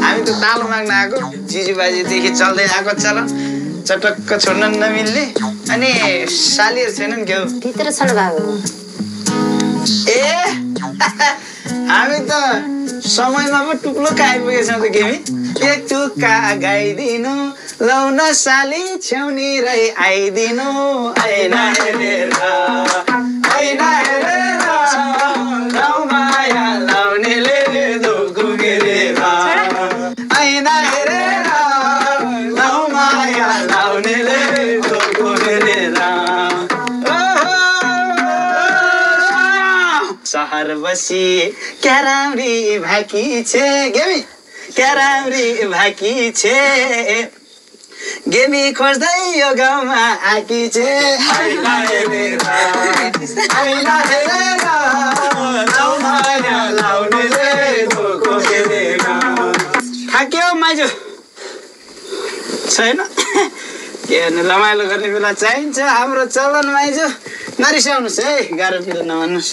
हामी त तालो माग्न आएको जिजुबाजीदेखि चल्दै आएको चलन चटक्क छोड्न नमिल्ने अनि सालीहरू छैनन् क्या भित्र छन् बाबु ए हामी त समयमा पो टुप्लो आइपुगेछौँ त केमी एक टुक्का गाइदिनु लाउन साली छेउनी रै आइदिनु ऐना हेरेर ऐना हेरेर लाउ माया लाउनेले धोको हेरेर ऐना हेरेर लाउ माया लाउनेले धोको हेरेर सहर बसी क्या राम्री भाकी छे गेमी क्या राम्री भाकी छे गेमी खोज्दै यो गाउँमा आकी छे ऐना हेरेर ऐना हेरेर लाउ माया लाउनेले धोको हेरेर थाक्यो माइजू छैन के भन्नु रमाइलो गर्ने बेला चाहिन्छ हाम्रो चलन माइजू नरिसाउनुहोस् है गाह्रो पिरो नभन्नुहोस्